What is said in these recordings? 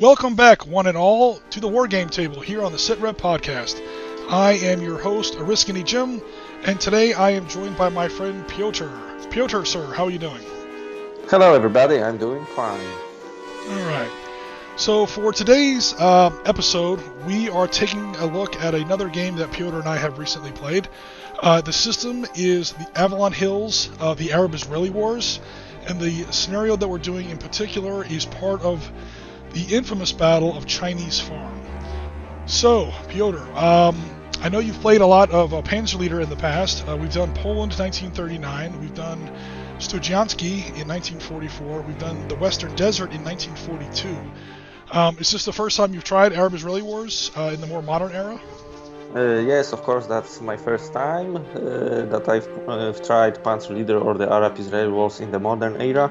Welcome back, one and all, to the Wargame table here on the Sitrep podcast. I am your host, Oriskany Jim, and today I am joined by my friend Piotr. Piotr, sir, how are you doing? Hello, everybody. I'm doing fine. All right. So for today's episode, we are taking a look at another game that Piotr and I have recently played. The system is the Avalon Hills, the Arab-Israeli Wars, and the scenario that we're doing in particular is part of the infamous Battle of Chinese Farm. So, Piotr, I know you've played a lot of Panzerleader in the past. We've done Poland 1939, we've done Studzianski in 1944, we've done the Western Desert in 1942. Is this the first time you've tried Arab-Israeli Wars in the more modern era? Yes, of course, that's my first time that I've tried Panzerleader or the Arab-Israeli Wars in the modern era.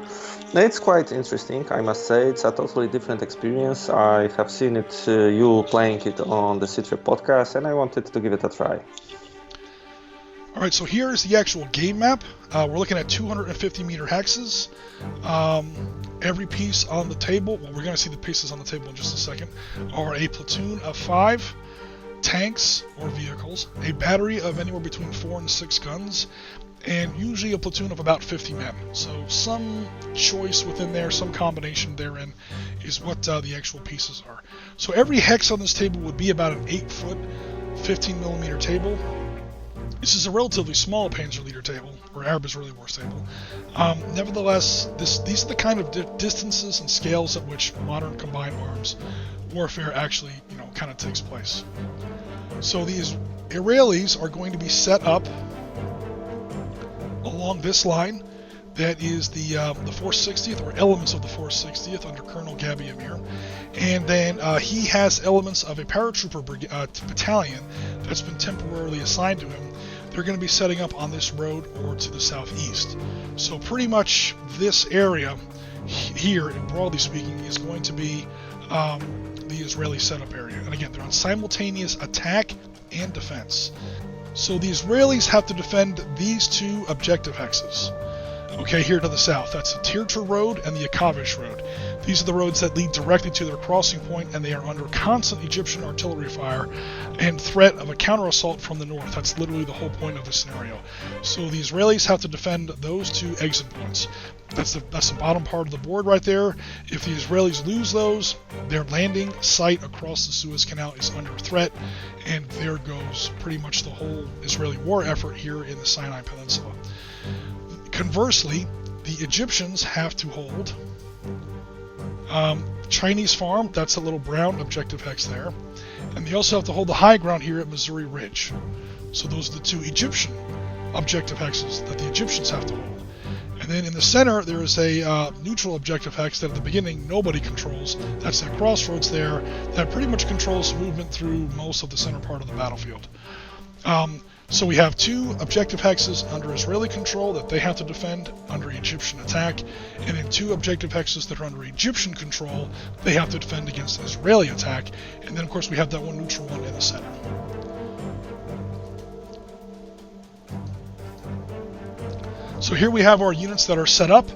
It's quite interesting, I must say. It's a totally different experience. I have seen it, you playing it on the Sitrep podcast, and I wanted to give it a try. Alright, so here is the actual game map. We're looking at 250 meter hexes. Every piece on the table, well, we're going to see the pieces on the table in just a second, are a platoon of 5 tanks or vehicles, a battery of anywhere between 4 and 6 guns, and usually a platoon of about 50 men. So some choice within there, some combination therein is what the actual pieces are. So every hex on this table would be about an 8-foot, 15mm table. This is a relatively small Panzerleader table, or Arab-Israeli Wars table. Nevertheless, these are the kind of distances and scales at which modern combined arms warfare actually, kind of takes place. So these Israelis are going to be set up along this line. That is the 460th, or elements of the 460th, under Colonel Gabi Amir. And then he has elements of a paratrooper battalion that's been temporarily assigned to him. They're going to be setting up on this road or to the southeast. So pretty much this area here, broadly speaking, is going to be the Israeli setup area. And again, they're on simultaneous attack and defense. So the Israelis have to defend these two objective hexes. Okay, here to the south, that's the Tirta Road and the Akavish Road. These are the roads that lead directly to their crossing point, and they are under constant Egyptian artillery fire and threat of a counter-assault from the north. That's literally the whole point of the scenario. So the Israelis have to defend those two exit points. That's the bottom part of the board right there. If the Israelis lose those, their landing site across the Suez Canal is under threat, and there goes pretty much the whole Israeli war effort here in the Sinai Peninsula. Conversely, the Egyptians have to hold Chinese Farm, that's a little brown objective hex there, and they also have to hold the high ground here at Missouri Ridge. So those are the two Egyptian objective hexes that the Egyptians have to hold. And then in the center, there is a neutral objective hex that at the beginning nobody controls. That's that crossroads there that pretty much controls movement through most of the center part of the battlefield. So we have two objective hexes under Israeli control that they have to defend under Egyptian attack, and then two objective hexes that are under Egyptian control they have to defend against Israeli attack, and then of course we have that one neutral one in the center. So here we have our units that are set up.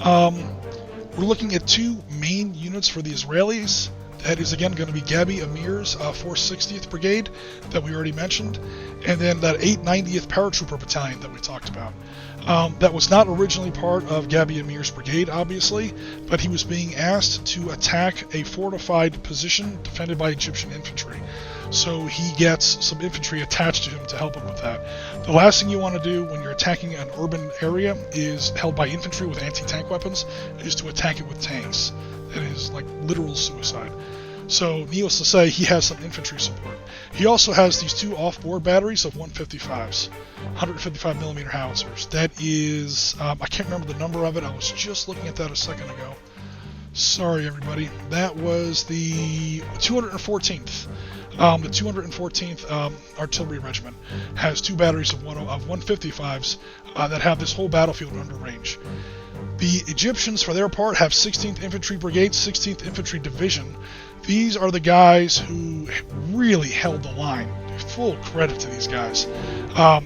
We're looking at two main units for the Israelis. That is again going to be Gabi Amir's 460th Brigade that we already mentioned, and then that 890th Paratrooper Battalion that we talked about. That was not originally part of Gabi Amir's brigade, obviously, but he was being asked to attack a fortified position defended by Egyptian infantry. So he gets some infantry attached to him to help him with that. The last thing you want to do when you're attacking an urban area is held by infantry with anti-tank weapons is to attack it with tanks. That is like literal suicide. So needless to say, he has some infantry support. He also has these two off-board batteries of 155s, 155mm howitzers. That is, I can't remember the number of it. I was just looking at that a second ago. Sorry, everybody. That was the 214th. The 214th Artillery Regiment has two batteries of 155s that have this whole battlefield under range. The Egyptians, for their part, have 16th Infantry Brigade, 16th Infantry Division. These are the guys who really held the line full credit to these guys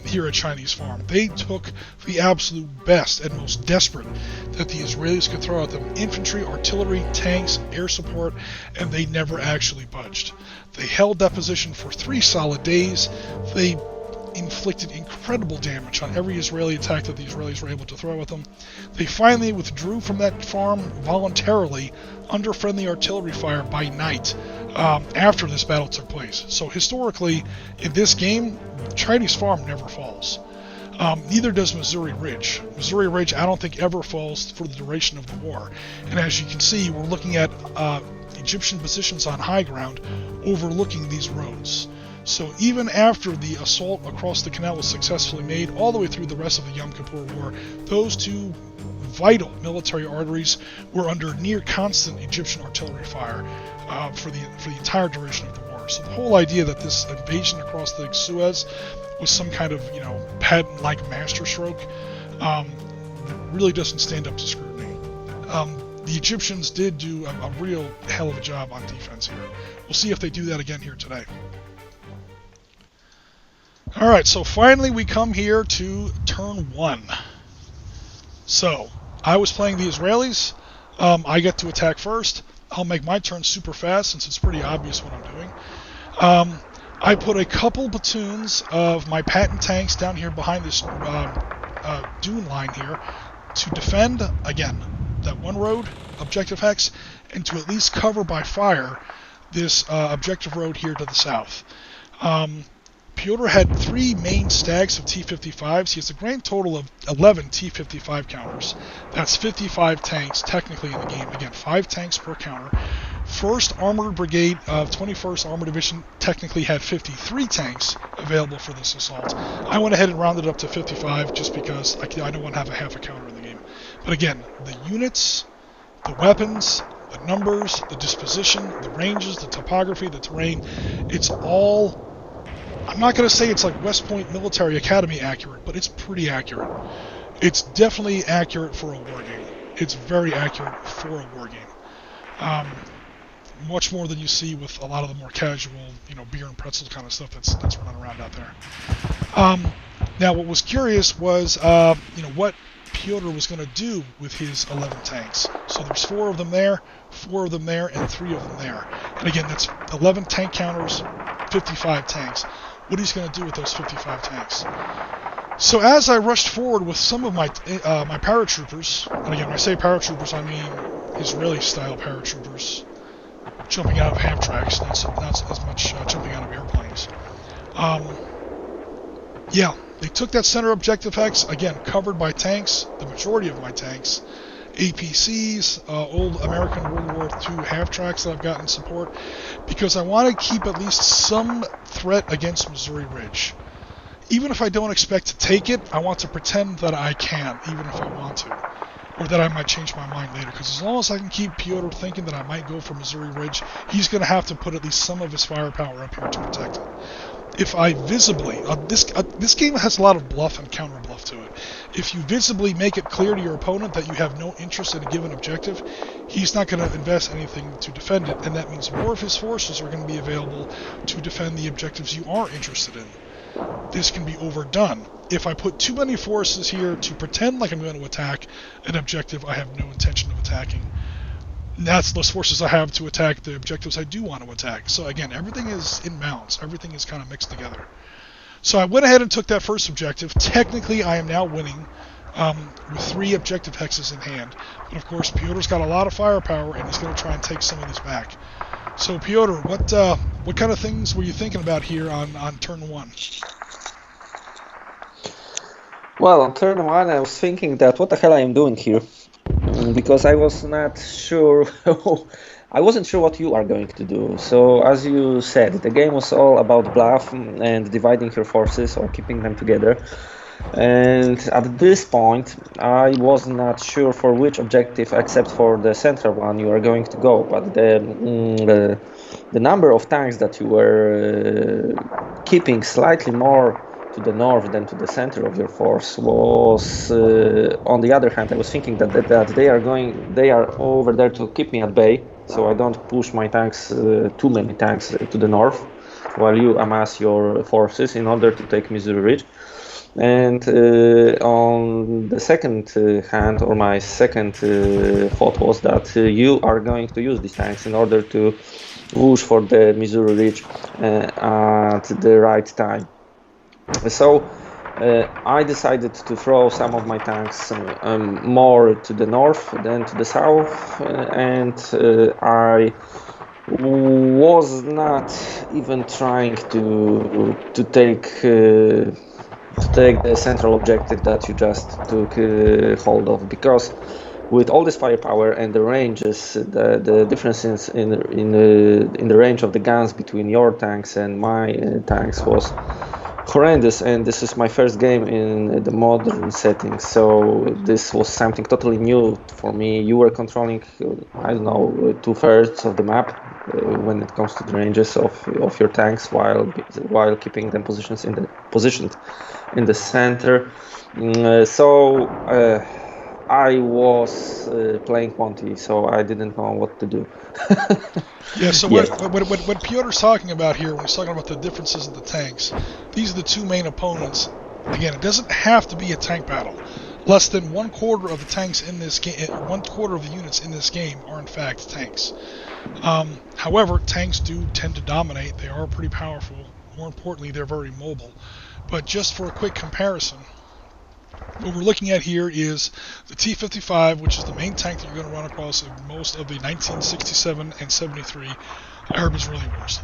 here at Chinese Farm. They took the absolute best and most desperate that the Israelis could throw at them: infantry, artillery, tanks, air support, and they never actually budged. They held that position for 3 solid days. They inflicted incredible damage on every Israeli attack that the Israelis were able to throw at them. They finally withdrew from that farm voluntarily under friendly artillery fire by night after this battle took place. So historically, in this game, Chinese Farm never falls. Neither does Missouri Ridge. Missouri Ridge, I don't think, ever falls for the duration of the war. And as you can see, we're looking at Egyptian positions on high ground overlooking these roads. So even after the assault across the canal was successfully made, all the way through the rest of the Yom Kippur War, those 2 vital military arteries were under near constant Egyptian artillery fire for the entire duration of the war. So the whole idea that this invasion across the Suez was some kind of, patent-like masterstroke really doesn't stand up to scrutiny. The Egyptians did do a real hell of a job on defense here. We'll see if they do that again here today. Alright, so finally we come here to turn 1. So, I was playing the Israelis. I get to attack first. I'll make my turn super fast since it's pretty obvious what I'm doing. I put a couple platoons of my patent tanks down here behind this dune line here to defend, again, that one road, objective hex, and to at least cover by fire this objective road here to the south. Piotr had 3 main stacks of T-55s. He has a grand total of 11 T-55 counters. That's 55 tanks technically in the game. Again, 5 tanks per counter. 1st Armored Brigade of 21st Armored Division technically had 53 tanks available for this assault. I went ahead and rounded up to 55 just because I don't want to have a half a counter in the game. But again, the units, the weapons, the numbers, the disposition, the ranges, the topography, the terrain, it's all... I'm not going to say it's like West Point Military Academy accurate, but it's pretty accurate. It's definitely accurate for a war game. It's very accurate for a war game. Much more than you see with a lot of the more casual, beer and pretzels kind of stuff that's running around out there. Now, what was curious was, what Piotr was going to do with his 11 tanks. So there's 4 of them there, 4 of them there, and 3 of them there. And again, that's 11 tank counters, 55 tanks. What he's going to do with those 55 tanks. So as I rushed forward with some of my my paratroopers, and again, when I say paratroopers, I mean Israeli-style paratroopers, jumping out of half tracks, not as much jumping out of airplanes. Yeah, they took that center objective hex, again, covered by tanks, the majority of my tanks, APCs, old American World War II half-tracks that I've got in support, because I want to keep at least some threat against Missouri Ridge. Even if I don't expect to take it, I want to pretend that I can, even if I want to, or that I might change my mind later, because as long as I can keep Piotr thinking that I might go for Missouri Ridge, he's going to have to put at least some of his firepower up here to protect it. If I visibly, this game has a lot of bluff and counter bluff to it. If you visibly make it clear to your opponent that you have no interest in a given objective, he's not going to invest anything to defend it, and that means more of his forces are going to be available to defend the objectives you are interested in. This can be overdone. If I put too many forces here to pretend like I'm going to attack an objective I have no intention of attacking, that's less forces I have to attack the objectives I do want to attack. So again, everything is in balance. Everything is kind of mixed together. So I went ahead and took that first objective. Technically, I am now winning with 3 objective hexes in hand. But of course, Piotr's got a lot of firepower, and he's going to try and take some of these back. So Piotr, what kind of things were you thinking about here on turn 1? Well, on turn 1, I was thinking that what the hell I am doing here. Because I was not sure, I wasn't sure what you are going to do. So, as you said, the game was all about bluff and dividing your forces or keeping them together. And at this point, I was not sure for which objective, except for the central one, you are going to go. But the number of tanks that you were keeping slightly more to the north than to the center of your force was, on the other hand, I was thinking that they are over there to keep me at bay, so I don't push my tanks, too many tanks to the north. while you amass your forces in order to take Missouri Ridge. And on the second hand, or my second thought was that you are going to use these tanks in order to push for the Missouri Ridge at the right time. So I decided to throw some of my tanks more to the north than to the south, and I was not even trying to take the central objective that you just took hold of, because with all this firepower and the ranges, the differences in the range of the guns between your tanks and my tanks was horrendous. And this is my first game in the modern setting, so this was something totally new for me. You were controlling, I don't know, 2/3 of the map when it comes to the ranges of your tanks, while keeping them positioned in the center. So I was playing Monty, so I didn't know what to do. Yeah, so what Piotr's talking about here, when he's talking about the differences in the tanks, these are the two main opponents. Again, it doesn't have to be a tank battle. Less than 1/4 of the tanks in this game, 1/4 of the units in this game are in fact tanks. However, tanks do tend to dominate. They are pretty powerful. More importantly, they're very mobile. But just for a quick comparison, what we're looking at here is the T-55, which is the main tank that you're going to run across in most of the 1967 and 73 Arab-Israeli wars.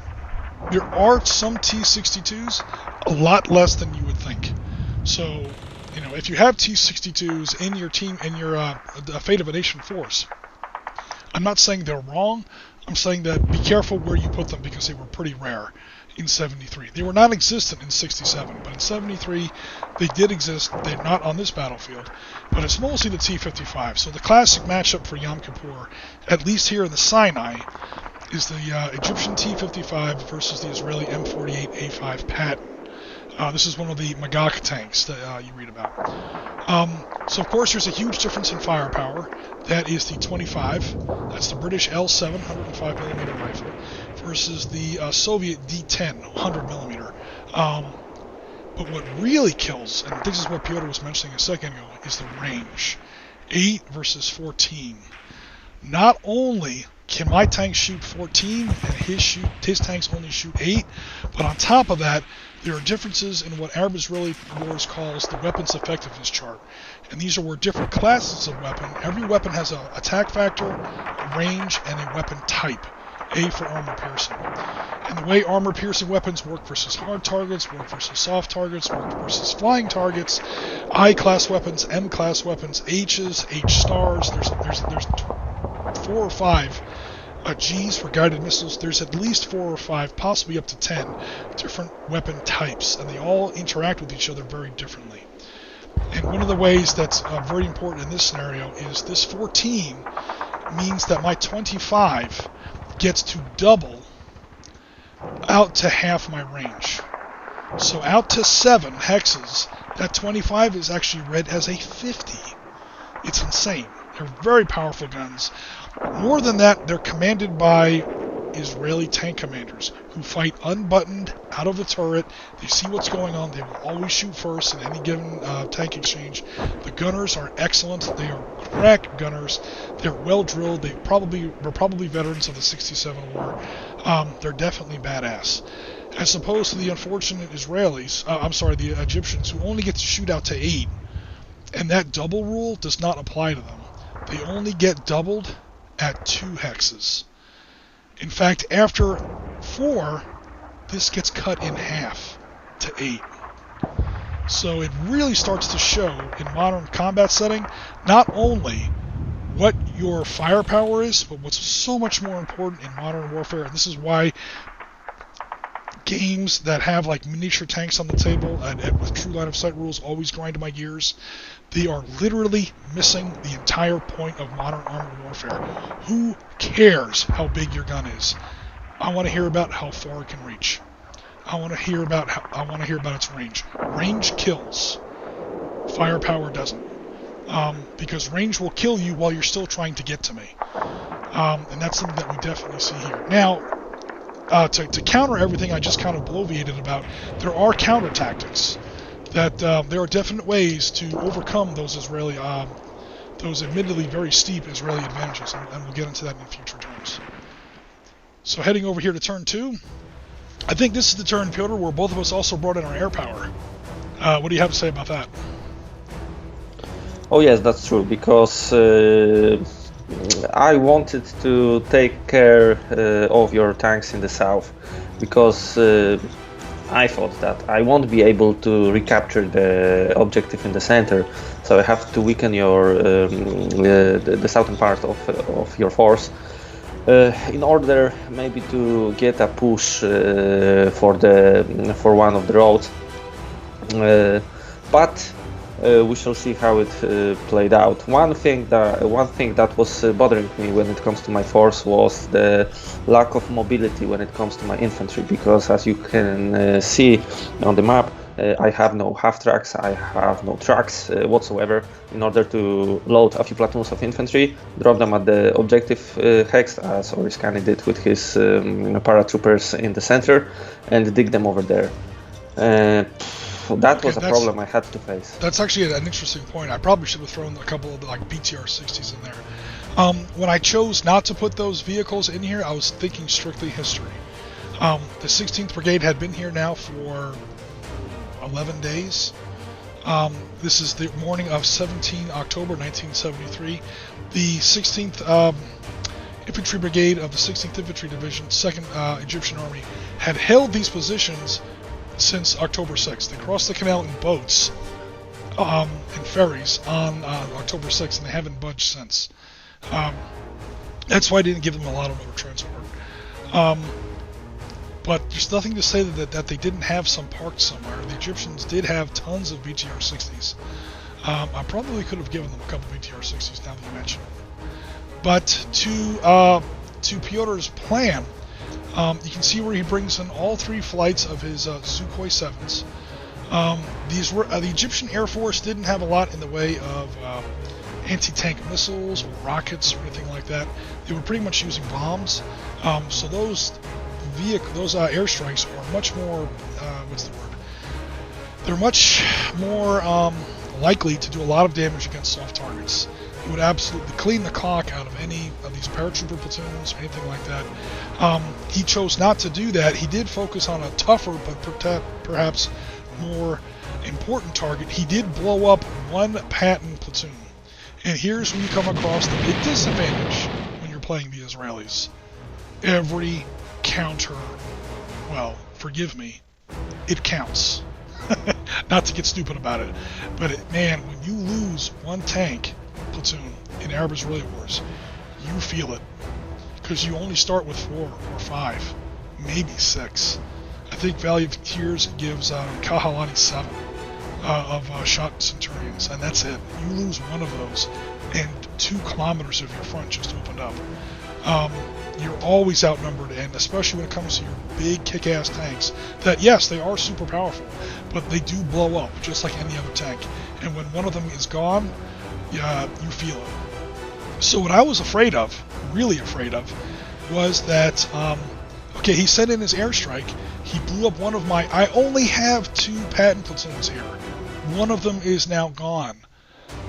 There are some T-62s, a lot less than you would think. So, you know, if you have T-62s in your team, in your Fate of a Nation force, I'm not saying they're wrong. I'm saying that be careful where you put them, because they were pretty rare in 73. They were non-existent in 67, but in 73 they did exist. They're not on this battlefield, but it's mostly the T-55. So the classic matchup for Yom Kippur, at least here in the Sinai, is the Egyptian T-55 versus the Israeli M48A5 Patton. This is one of the Magak tanks that you read about. So of course there's a huge difference in firepower. That is the 25. That's the British L7 105mm rifle versus the Soviet D10 100mm. But what really kills, and this is what Piotr was mentioning a second ago, is the range. 8 versus 14. Not only can my tank shoot 14 and his tanks only shoot 8, but on top of that, there are differences in what Arab-Israeli Wars calls the weapons effectiveness chart. And these are where different classes of weapon, every weapon has an attack factor, a range, and a weapon type. A for armor piercing. And the way armor piercing weapons work versus hard targets, work versus soft targets, work versus flying targets, I class weapons, M class weapons, H's, H stars, there's 4 or 5 G's for guided missiles. There's at least 4 or 5, possibly up to 10 different weapon types, and they all interact with each other very differently. And one of the ways that's very important in this scenario is this 14 means that my 25 gets to double out to half my range. So out to 7 hexes, that 25 is actually read as a 50. It's insane. They're very powerful guns. More than that, they're commanded by Israeli tank commanders who fight unbuttoned out of the turret. They see what's going on. They will always shoot first in any given tank exchange. The gunners are excellent. They are crack gunners. They're well drilled. Were probably veterans of the 67 war. They're definitely badass. As opposed to the unfortunate the Egyptians, who only get to shoot out to 8. And that double rule does not apply to them. They only get doubled at 2 hexes. In fact, after 4, this gets cut in half to 8. So it really starts to show in modern combat setting not only what your firepower is, but what's so much more important in modern warfare. And this is why games that have like miniature tanks on the table and with true line of sight rules always grind my gears. They are literally missing the entire point of modern armored warfare. Who cares how big your gun is? I want to hear about how far it can reach. I want to hear about its range. Range kills. Firepower doesn't. Because range will kill you while you're still trying to get to me. And that's something that we definitely see here. Now, to counter everything I just kind of bloviated about, there are counter tactics. That there are definite ways to overcome those those admittedly very steep Israeli advantages, and we'll get into that in future turns. So heading over here to turn 2, I think this is the turn, Piotr, where both of us also brought in our air power. What do you have to say about that? Oh yes, that's true, because I wanted to take care of your tanks in the south, because I thought that I won't be able to recapture the objective in the center, so I have to weaken your the southern part of your force in order maybe to get a push for one of the roads. But we shall see how it played out. One thing that was bothering me when it comes to my force was the lack of mobility when it comes to my infantry, because as you can see on the map, I have no half tracks, I have no trucks whatsoever. In order to load a few platoons of infantry, drop them at the objective hex, as Oriskany did with his paratroopers in the center, and dig them over there. That was a problem I had to face. That's actually an interesting point. I probably should have thrown a couple of like BTR-60s in there. When I chose not to put those vehicles in here, I was thinking strictly history. The 16th Brigade had been here now for 11 days. This is the morning of 17 October 1973. The 16th Infantry Brigade of the 16th Infantry Division, 2nd Egyptian Army, had held these positions since October 6th. They crossed the canal in boats and ferries on October 6th, and they haven't budged since. That's why I didn't give them a lot of motor transport. But there's nothing to say that they didn't have some parked somewhere. The Egyptians did have tons of BTR-60s. I probably could have given them a couple BTR-60s now that you mention it. But to Piotr's plan, you can see where he brings in all 3 flights of his Sukhoi 7s. These were the Egyptian Air Force didn't have a lot in the way of anti-tank missiles or rockets or anything like that. They were pretty much using bombs. So those airstrikes are much more what's the word? They're much more likely to do a lot of damage against soft targets. It would absolutely clean the cock out of any of these paratrooper platoons or anything like that. He chose not to do that. He did focus on a tougher but perhaps more important target. He did blow up 1 Patton platoon. And here's when you come across the big disadvantage when you're playing the Israelis. Every counter, well, forgive me, it counts. Not to get stupid about it, but man, when you lose 1 tank platoon in Arab-Israeli wars, you feel it, because you only start with 4 or 5, maybe 6. I think Valley of Tears gives Kahalani 7 of shot Centurions, and that's it. You lose 1 of those, and 2 kilometers of your front just opened up. You're always outnumbered, and especially when it comes to your big kick-ass tanks, that yes, they are super powerful, but they do blow up just like any other tank. And when one of them is gone, you feel it. So what I was afraid of, really afraid of, was that okay, he sent in his airstrike. He blew up 1 of my. I only have 2 Patton platoons here. 1 of them is now gone.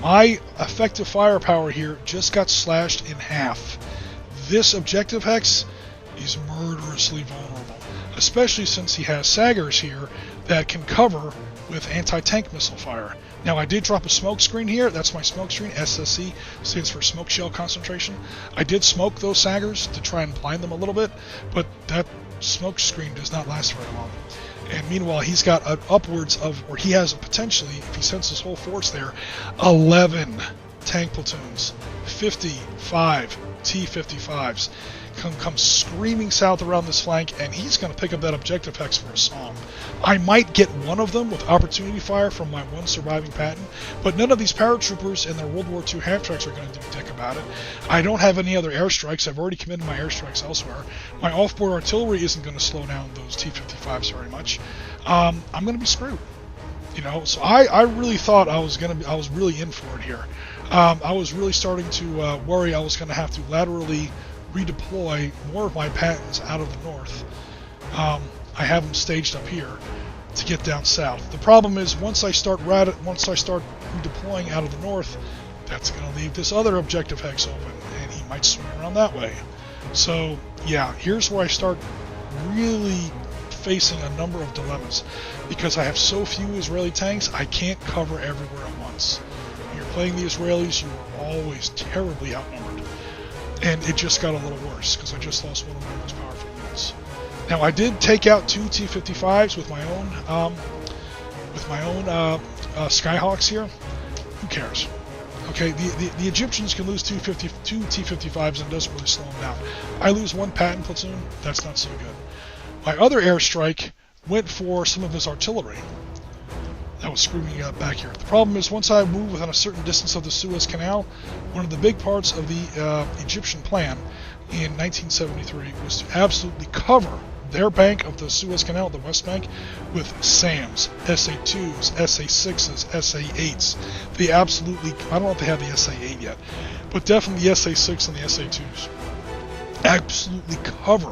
My effective firepower here just got slashed in half. This objective hex is murderously vulnerable, especially since he has Saggers here that can cover with anti-tank missile fire. Now, I did drop a smoke screen here. That's my smoke screen. SSC stands for smoke shell concentration. I did smoke those Saggers to try and blind them a little bit, but that smoke screen does not last very long. And meanwhile, he's got upwards of, or he has potentially, if he sends his whole force there, 11 tank platoons, 55 T-55s come screaming south around this flank, and he's going to pick up that objective hex for a song. I might get 1 of them with opportunity fire from my 1 surviving Patton, but none of these paratroopers and their World War II half-tracks are going to do a dick about it. I don't have any other airstrikes. I've already committed my airstrikes elsewhere. My off-board artillery isn't going to slow down those T-55s very much. I'm going to be screwed. You know, so I really thought I was really in for it here. I was really starting to worry I was going to have to laterally redeploy more of my Pattons out of the north I have them staged up here to get down south. The problem is once I start deploying out of the north, that's going to leave this other objective hex open, and he might swing around that way. So yeah, here's where I start really facing a number of dilemmas, because I have so few Israeli tanks, I can't cover everywhere at once. When you're playing the Israelis, you are always terribly outnumbered, and it just got a little worse because I just lost one of my most powerful units. Now I did take out 2 T-55s with my own Skyhawks here. Who cares? Okay, the Egyptians can lose 2 T-55s and it doesn't really slow them down. I lose 1 Patton platoon, that's not so good. My other airstrike went for some of his artillery. That was screwing me up back here. The problem is once I move within a certain distance of the Suez Canal, one of the big parts of the Egyptian plan in 1973 was to absolutely cover their bank of the Suez Canal, the West Bank, with SAMs, SA-2s, SA-6s, SA-8s. They absolutely, I don't know if they have the SA-8 yet, but definitely the SA-6 and the SA-2s absolutely cover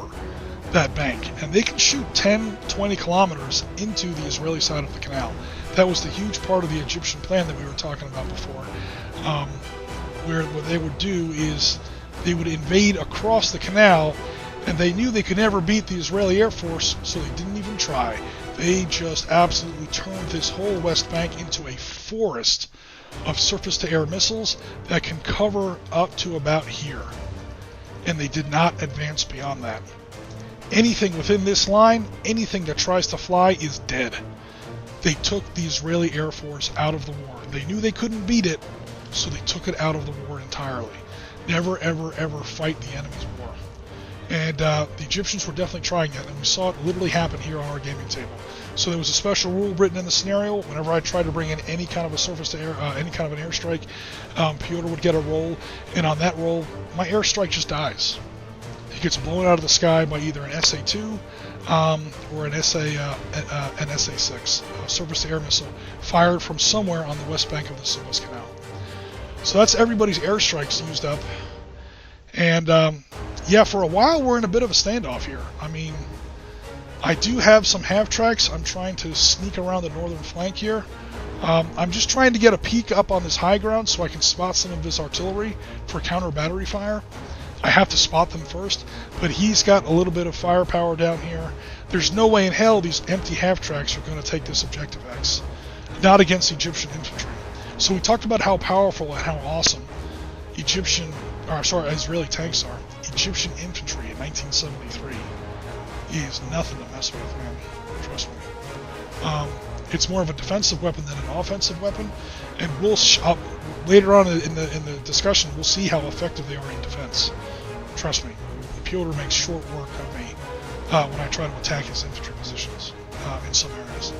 that bank. And they can shoot 10, 20 kilometers into the Israeli side of the canal. That was the huge part of the Egyptian plan that we were talking about before, where what they would do is they would invade across the canal, and they knew they could never beat the Israeli Air Force, so they didn't even try. They just absolutely turned this whole West Bank into a forest of surface-to-air missiles that can cover up to about here. And they did not advance beyond that. Anything within this line, anything that tries to fly is dead. They took the Israeli Air Force out of the war. They knew they couldn't beat it, so they took it out of the war entirely. Never, ever, ever fight the enemy's war. And the Egyptians were definitely trying that, and we saw it literally happen here on our gaming table. So there was a special rule written in the scenario. Whenever I tried to bring in any kind of a surface-to-air, any kind of an airstrike, Piotr would get a roll, and on that roll, my airstrike just dies. He gets blown out of the sky by either an SA-2 or an SA-6, a surface-to-air missile fired from somewhere on the west bank of the Suez Canal. So that's everybody's airstrikes used up. And yeah, for a while we're in a bit of a standoff here. I mean, I do have some half-tracks. I'm trying to sneak around the northern flank here. I'm just trying to get a peek up on this high ground so I can spot some of his artillery for counter-battery fire. I have to spot them first, but he's got a little bit of firepower down here. There's no way in hell these empty half-tracks are going to take this objective X. Not against Egyptian infantry. So we talked about how powerful and how awesome Israeli tanks are. Egyptian infantry in 1973 is nothing to mess with, man. Trust me. It's more of a defensive weapon than an offensive weapon, and we'll later on in the discussion we'll see how effective they are in defense. Trust me, Piotr makes short work of me when I try to attack his infantry positions in some areas.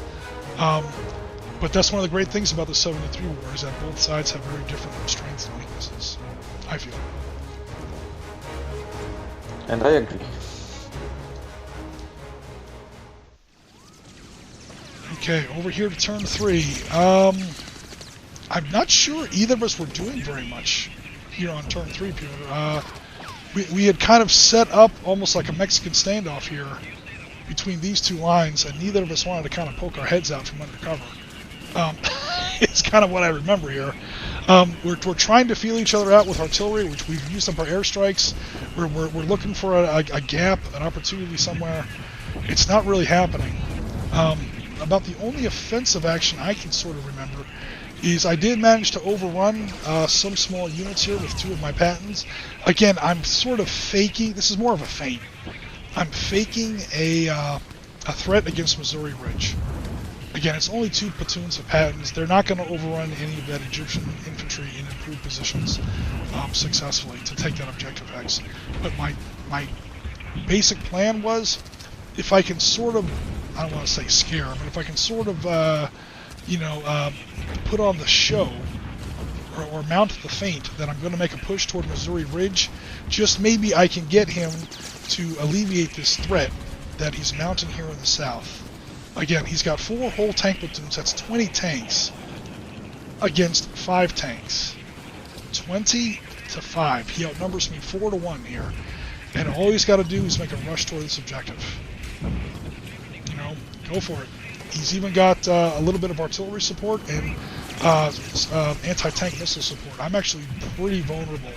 But that's one of the great things about the 73 war is that both sides have very different strengths and weaknesses, I feel. And I agree. Okay, over here to turn 3. I'm not sure either of us were doing very much here on turn 3, Piotr. We had kind of set up almost like a Mexican standoff here between these two lines, and neither of us wanted to kind of poke our heads out from under cover. It's kind of what I remember here. We're trying to feel each other out with artillery, which we've used up our airstrikes. We're looking for a gap, an opportunity somewhere. It's not really happening. About the only offensive action I can sort of remember is I did manage to overrun some small units here with 2 of my Pattons. Again, I'm sort of faking, this is more of a feint. I'm faking a threat against Missouri Ridge. Again, it's only 2 platoons of Pattons. They're not going to overrun any of that Egyptian infantry in improved positions successfully to take that objective X. But my basic plan was, if I can sort of, I don't want to say scare, but if I can sort of, put on the show or mount the feint that I'm going to make a push toward Missouri Ridge, just maybe I can get him to alleviate this threat that he's mounting here in the south. Again, he's got 4 whole tank platoons. That's 20 tanks against 5 tanks. 20 to 5. He outnumbers me 4 to 1 here. And all he's got to do is make a rush toward this objective. Go for it. He's even got a little bit of artillery support and anti-tank missile support. I'm actually pretty vulnerable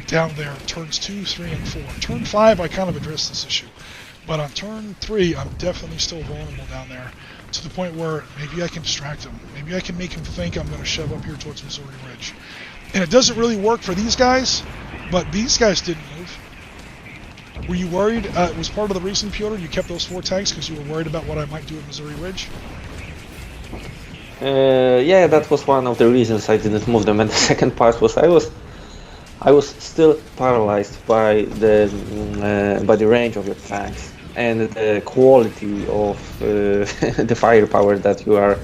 down there turns 2, 3, and 4. Turn 5, I kind of addressed this issue. But on turn 3, I'm definitely still vulnerable down there to the point where maybe I can distract him. Maybe I can make him think I'm going to shove up here towards Missouri Ridge. And it doesn't really work for these guys, but these guys didn't move. Were you worried? Was part of the reason, Piotr, you kept those 4 tanks because you were worried about what I might do at Missouri Ridge? Yeah, that was one of the reasons I didn't move them. And the second part was I was still paralyzed by the range of your tanks and the quality of the firepower that you are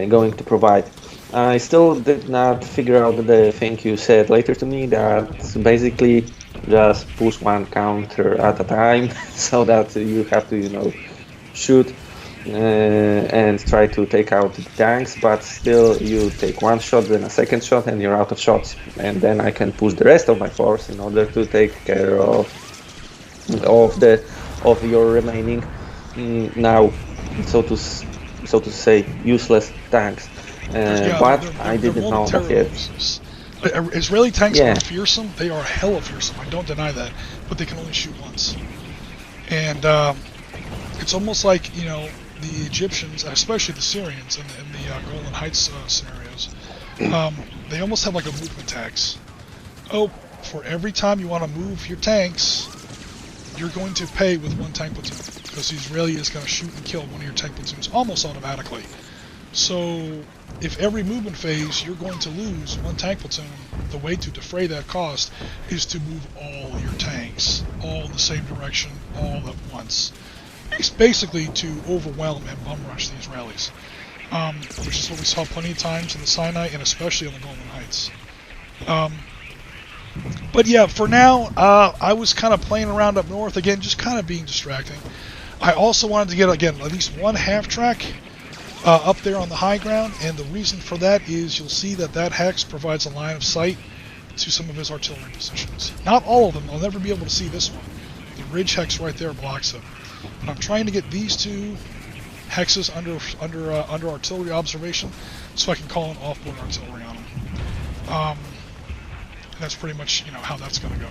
going to provide. I still did not figure out the thing you said later to me, that basically just push one counter at a time, so that you have to, shoot and try to take out the tanks, but still you take one shot, then a second shot, and you're out of shots. And then I can push the rest of my force in order to take care of your remaining now, so to say, useless tanks. But I didn't know that yet. Israeli tanks are fearsome. They are hella fearsome. I don't deny that, but they can only shoot once. And it's almost like the Egyptians, especially the Syrians in the Golan Heights scenarios, they almost have like a movement tax. Oh, for every time you want to move your tanks, you're going to pay with 1 tank platoon, because the Israeli is going to shoot and kill one of your tank platoons almost automatically. So if every movement phase you're going to lose 1 tank platoon, the way to defray that cost is to move all your tanks all in the same direction all at once. It's basically to overwhelm and bum rush the Israelis, which is what we saw plenty of times in the Sinai and especially on the Golan Heights. But yeah, for now, I was kind of playing around up north again, just kind of being distracting. I also wanted to get, again, at least 1 half track up there on the high ground, and the reason for that is you'll see that hex provides a line of sight to some of his artillery positions. Not all of them. I'll never be able to see this one. The ridge hex right there blocks it. But I'm trying to get these 2 hexes under artillery observation, so I can call in offboard artillery on them. And that's pretty much how that's going to go.